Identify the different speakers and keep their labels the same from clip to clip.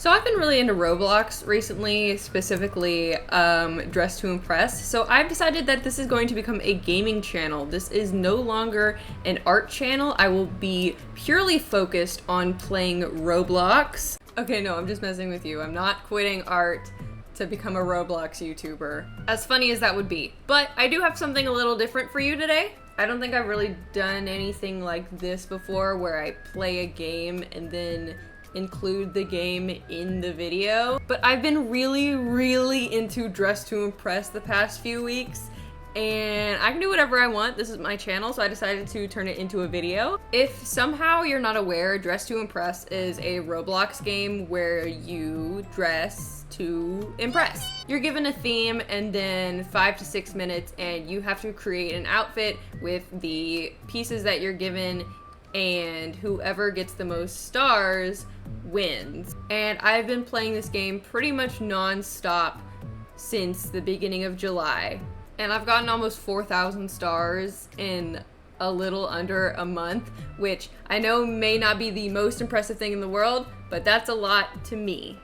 Speaker 1: So I've been really into Roblox recently, specifically Dress to Impress. So I've decided that this is going to become a gaming channel. This is no longer an art channel. I will be purely focused on playing Roblox. Okay, no, I'm just messing with you. I'm not quitting art to become a Roblox YouTuber. As funny as that would be. But I do have something a little different for you today. I don't think I've really done anything like this before where I play a game and then include the game in the video. But I've been really into Dress to Impress the past few weeks, and I can do whatever I want. This is my channel, so I decided to turn it into a video. If somehow you're not aware, Dress to Impress is a Roblox game where you dress to impress. You're given a theme and then 5 to 6 minutes, and you have to create an outfit with the pieces that you're given, and whoever gets the most stars wins. And I've been playing this game pretty much non-stop since the beginning of July. And I've gotten almost 4,000 stars in a little under a month, which I know may not be the most impressive thing in the world, but that's a lot to me.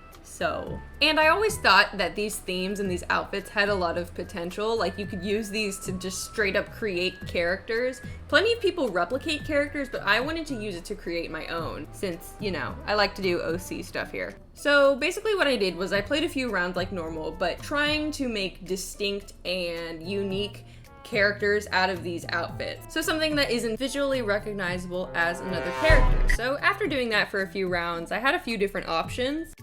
Speaker 1: And I always thought that these themes and these outfits had a lot of potential. Like, you could use these to just straight up create characters. Plenty of people replicate characters, but I wanted to use it to create my own since, you know, I like to do OC stuff here. So basically what I did was I played a few rounds like normal, but trying to make distinct and unique characters out of these outfits. So something that isn't visually recognizable as another character. So after doing that for a few rounds, I had a few different options.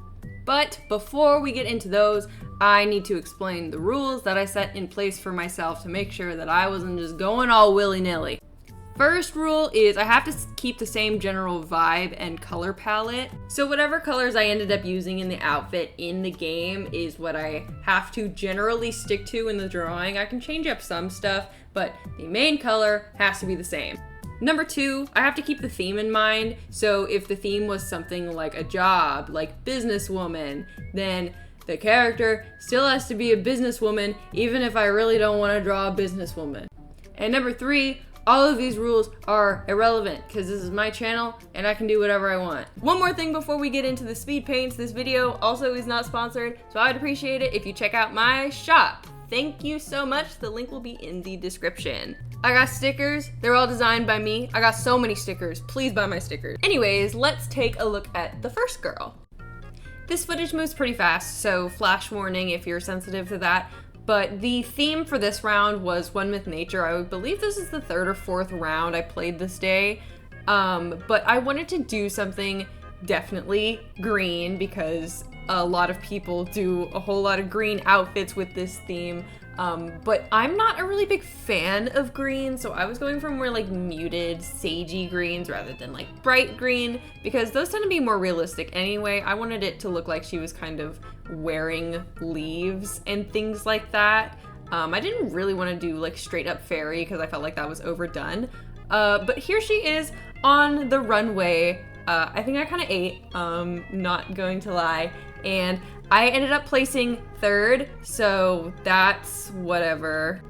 Speaker 1: But before we get into those, I need to explain the rules that I set in place for myself to make sure that I wasn't just going all willy-nilly. First rule is I have to keep the same general vibe and color palette. So whatever colors I ended up using in the outfit in the game is what I have to generally stick to in the drawing. I can change up some stuff, but the main color has to be the same. Number 2, I have to keep the theme in mind. So if the theme was something like a job, like businesswoman, then the character still has to be a businesswoman, even if I really don't want to draw a businesswoman. And number 3, all of these rules are irrelevant because this is my channel and I can do whatever I want. One more thing before we get into the speed paints. This video also is not sponsored, so I'd appreciate it if you check out my shop. Thank you so much. The link will be in the description. I got stickers. They're all designed by me. I got so many stickers. Please buy my stickers. Anyways, let's take a look at the first girl. This footage moves pretty fast, so flash warning if you're sensitive to that. But the theme for this round was One with Nature. I believe this is the 3rd or 4th round I played this day. But I wanted to do something definitely green because a lot of people do a whole lot of green outfits with this theme. But I'm not a really big fan of green, so I was going for more like muted, sagey greens rather than like bright green, because those tend to be more realistic anyway. I wanted it to look like she was kind of wearing leaves and things like that. I didn't really want to do like straight up fairy because I felt like that was overdone. But here she is on the runway. I think I kind of ate, not going to lie, and I ended up placing 3rd, so that's whatever.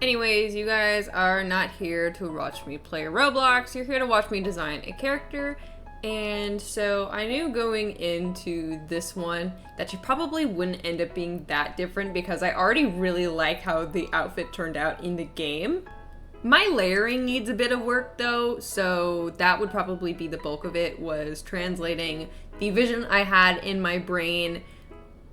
Speaker 1: Anyways, you guys are not here to watch me play Roblox, you're here to watch me design a character, and so I knew going into this one that she probably wouldn't end up being that different because I already really like how the outfit turned out in the game. My layering needs a bit of work though, so that would probably be the bulk of it, was translating the vision I had in my brain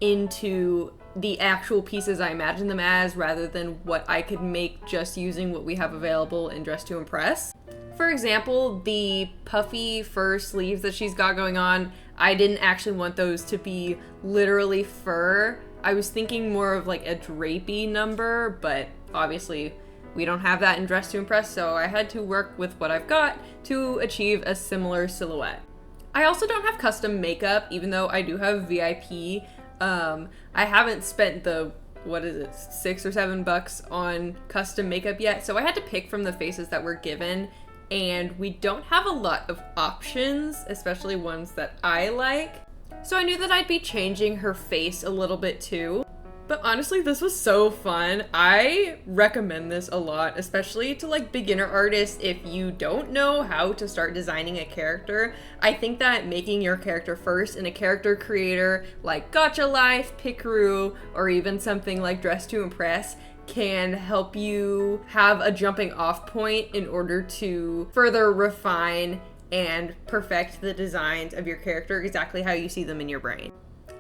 Speaker 1: into the actual pieces I imagined them as rather than what I could make just using what we have available in Dress to Impress. For example, the puffy fur sleeves that she's got going on, I didn't actually want those to be literally fur. I was thinking more of like a drapey number, but obviously we don't have that in Dress to Impress, so I had to work with what I've got to achieve a similar silhouette. I also don't have custom makeup, even though I do have VIP. I haven't spent the, what is it, $6 or $7 on custom makeup yet, so I had to pick from the faces that were given, and we don't have a lot of options, especially ones that I like. So I knew that I'd be changing her face a little bit too. But honestly, this was so fun. I recommend this a lot, especially to like beginner artists if you don't know how to start designing a character. I think that making your character first in a character creator like Gacha Life, Pickaroo, or even something like Dress to Impress can help you have a jumping off point in order to further refine and perfect the designs of your character exactly how you see them in your brain.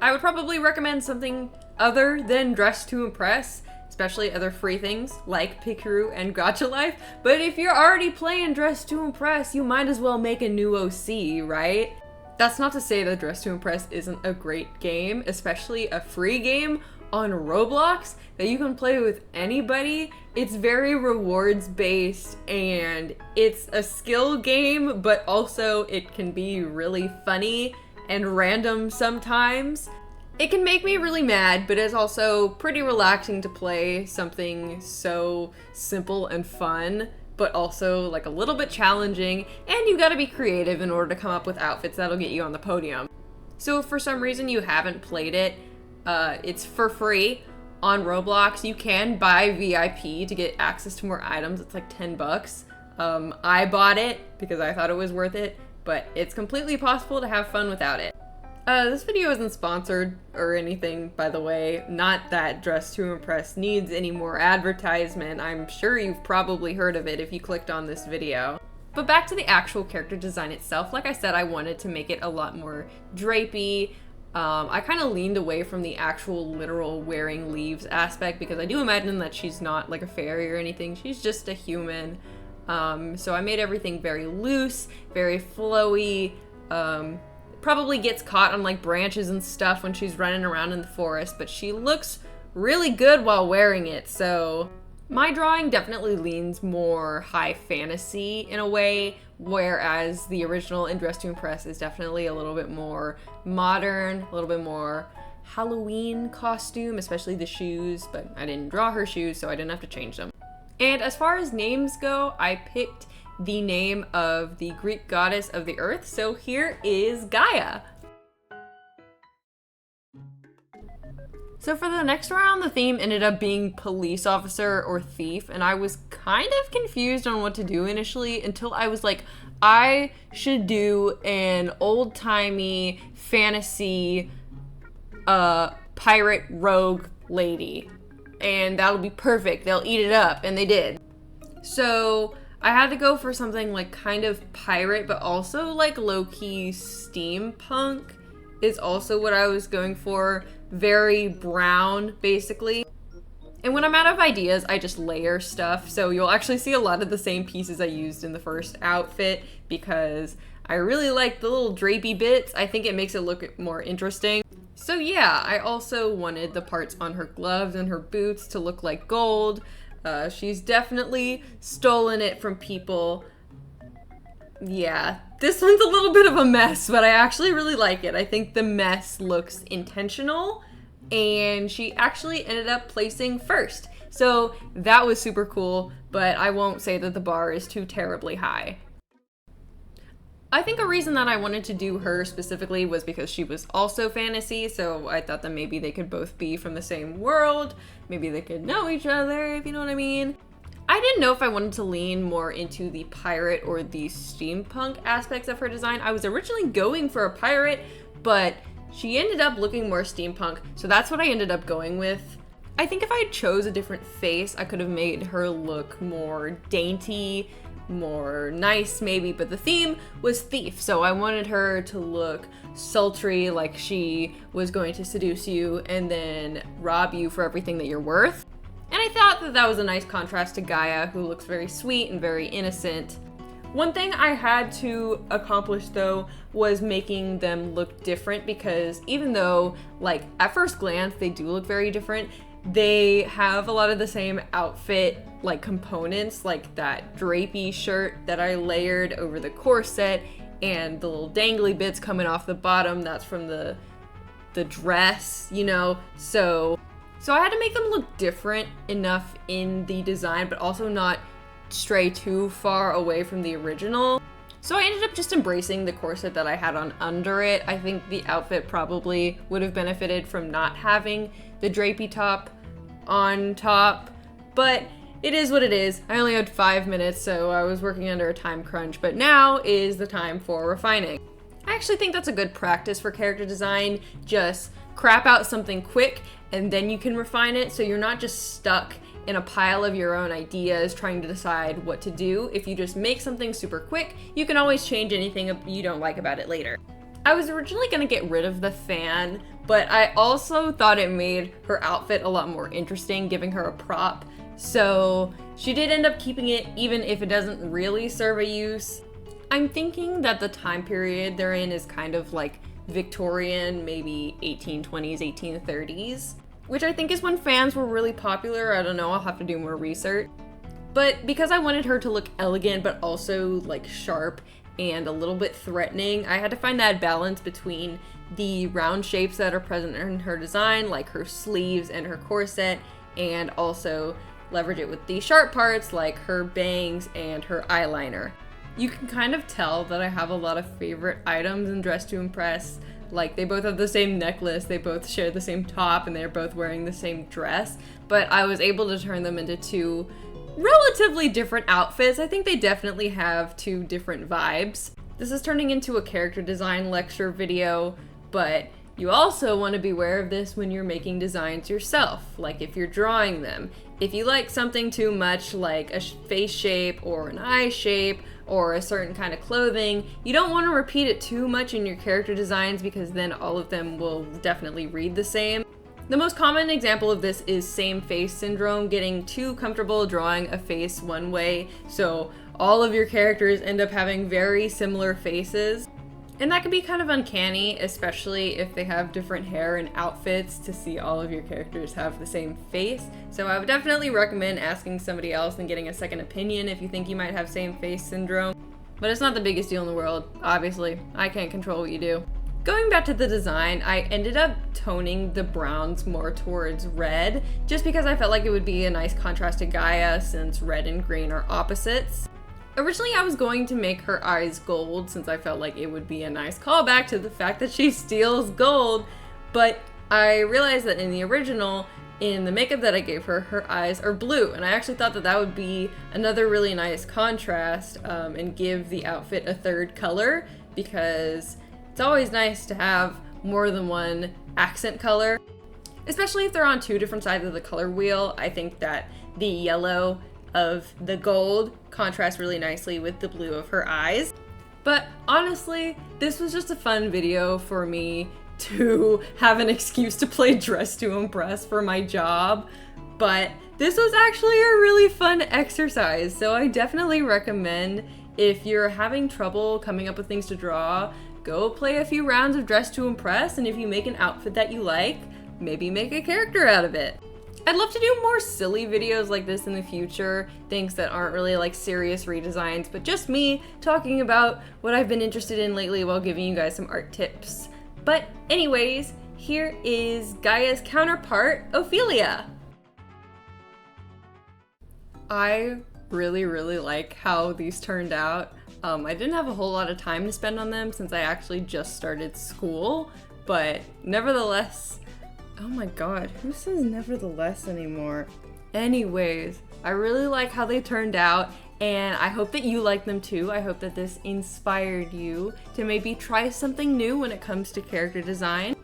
Speaker 1: I would probably recommend something other than Dress to Impress, especially other free things like Pickaroo and Gacha Life. But if you're already playing Dress to Impress, you might as well make a new OC, right? That's not to say that Dress to Impress isn't a great game, especially a free game on Roblox that you can play with anybody. It's very rewards based and it's a skill game, but also it can be really funny and random sometimes. It can make me really mad, but it's also pretty relaxing to play something so simple and fun, but also like a little bit challenging, and you gotta be creative in order to come up with outfits that'll get you on the podium. So if for some reason you haven't played it, it's for free on Roblox. You can buy VIP to get access to more items. It's like 10 bucks. I bought it because I thought it was worth it, but it's completely possible to have fun without it. This video isn't sponsored or anything, by the way. Not that Dress to Impress needs any more advertisement. I'm sure you've probably heard of it if you clicked on this video. But back to the actual character design itself. Like I said, I wanted to make it a lot more drapey. I kind of leaned away from the actual literal wearing leaves aspect because I do imagine that she's not like a fairy or anything. She's just a human. So I made everything very loose, very flowy. Probably gets caught on like branches and stuff when she's running around in the forest, but she looks really good while wearing it. So my drawing definitely leans more high fantasy in a way, whereas the original in Dress to Impress is definitely a little bit more modern, a little bit more Halloween costume, especially the shoes, but I didn't draw her shoes, so I didn't have to change them. And as far as names go, I picked the name of the Greek goddess of the earth, so here is Gaia. So for the next round, the theme ended up being police officer or thief, and I was kind of confused on what to do initially until I was like, I should do an old-timey fantasy pirate rogue lady, and that'll be perfect. They'll eat it up, and they did. So I had to go for something like kind of pirate, but also like low-key steampunk is also what I was going for. Very brown, basically. And when I'm out of ideas, I just layer stuff. So you'll actually see a lot of the same pieces I used in the first outfit because I really like the little drapey bits. I think it makes it look more interesting. So yeah, I also wanted the parts on her gloves and her boots to look like gold. She's definitely stolen it from people. Yeah, this one's a little bit of a mess, but I actually really like it. I think the mess looks intentional, and she actually ended up placing first. So that was super cool, but I won't say that the bar is too terribly high. I think a reason that I wanted to do her specifically was because she was also fantasy, so I thought that maybe they could both be from the same world. Maybe they could know each other, if you know what I mean. I didn't know if I wanted to lean more into the pirate or the steampunk aspects of her design. I was originally going for a pirate, but she ended up looking more steampunk, so that's what I ended up going with. I think if I chose a different face, I could have made her look more dainty, more nice maybe, but the theme was thief, so I wanted her to look sultry, like she was going to seduce you and then rob you for everything that you're worth. And I thought that that was a nice contrast to Gaia, who looks very sweet and very innocent. One thing I had to accomplish though was making them look different, because even though like at first glance they do look very different, they have a lot of the same outfit like components, like that drapey shirt that I layered over the corset and the little dangly bits coming off the bottom, that's from the dress, you know? So I had to make them look different enough in the design, but also not stray too far away from the original. So I ended up just embracing the corset that I had on under it. I think the outfit probably would have benefited from not having the drapey top on top, but it is what it is. I only had 5 minutes, so I was working under a time crunch, but now is the time for refining. I actually think that's a good practice for character design. Just crap out something quick and then you can refine it, so you're not just stuck in a pile of your own ideas trying to decide what to do. If you just make something super quick, you can always change anything you don't like about it later. I was originally gonna get rid of the fan, but I also thought it made her outfit a lot more interesting, giving her a prop. So she did end up keeping it, even if it doesn't really serve a use. I'm thinking that the time period they're in is kind of like Victorian, maybe 1820s, 1830s, which I think is when fans were really popular. I don't know, I'll have to do more research. But because I wanted her to look elegant, but also like sharp and a little bit threatening, I had to find that balance between the round shapes that are present in her design, like her sleeves and her corset, and also leverage it with the sharp parts like her bangs and her eyeliner. You can kind of tell that I have a lot of favorite items in Dress to Impress. Like, they both have the same necklace, they both share the same top, and they're both wearing the same dress, but I was able to turn them into two relatively different outfits. I think they definitely have two different vibes. This is turning into a character design lecture video, but you also want to be aware of this when you're making designs yourself, like if you're drawing them. If you like something too much, like a face shape or an eye shape or a certain kind of clothing, you don't want to repeat it too much in your character designs, because then all of them will definitely read the same. The most common example of this is same face syndrome, getting too comfortable drawing a face one way, so all of your characters end up having very similar faces. And that can be kind of uncanny, especially if they have different hair and outfits, to see all of your characters have the same face. So I would definitely recommend asking somebody else and getting a second opinion if you think you might have same face syndrome. But it's not the biggest deal in the world, obviously. I can't control what you do. Going back to the design, I ended up toning the browns more towards red, just because I felt like it would be a nice contrast to Gaia, since red and green are opposites. Originally, I was going to make her eyes gold, since I felt like it would be a nice callback to the fact that she steals gold, but I realized that in the original, in the makeup that I gave her, her eyes are blue, and I actually thought that that would be another really nice contrast and give the outfit a third color, because it's always nice to have more than one accent color, especially if they're on two different sides of the color wheel. I think that the yellow of the gold contrasts really nicely with the blue of her eyes. But honestly, this was just a fun video for me to have an excuse to play Dress to Impress for my job, but this was actually a really fun exercise, so I definitely recommend, if you're having trouble coming up with things to draw, go play a few rounds of Dress to Impress, and if you make an outfit that you like, maybe make a character out of it. I'd love to do more silly videos like this in the future, things that aren't really like serious redesigns, but just me talking about what I've been interested in lately while giving you guys some art tips. But anyways, here is Gaia's counterpart, Ophelia. I really like how these turned out. I didn't have a whole lot of time to spend on them since I actually just started school, but nevertheless, oh my god, who says nevertheless anymore? Anyways, I really like how they turned out, and I hope that you like them too. I hope that this inspired you to maybe try something new when it comes to character design.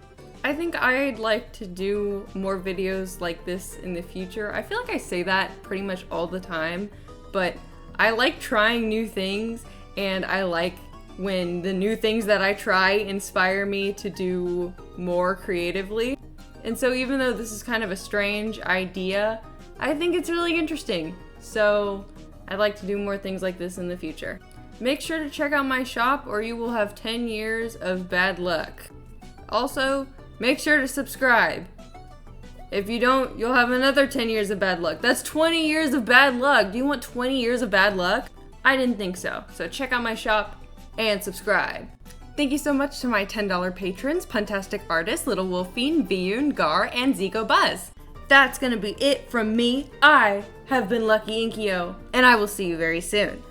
Speaker 1: I think I'd like to do more videos like this in the future. I feel like I say that pretty much all the time, but I like trying new things, and I like when the new things that I try inspire me to do more creatively. And so even though this is kind of a strange idea, I think it's really interesting. So I'd like to do more things like this in the future. Make sure to check out my shop or you will have 10 years of bad luck. Also, make sure to subscribe. If you don't, you'll have another 10 years of bad luck. That's 20 years of bad luck. Do you want 20 years of bad luck? I didn't think so. So check out my shop and subscribe. Thank you so much to my $10 patrons, Puntastic Artist, Little Wolfine, Viyun, Gar, and Zico Buzz. That's gonna be it from me. I have been Lucky Inkyo, and I will see you very soon.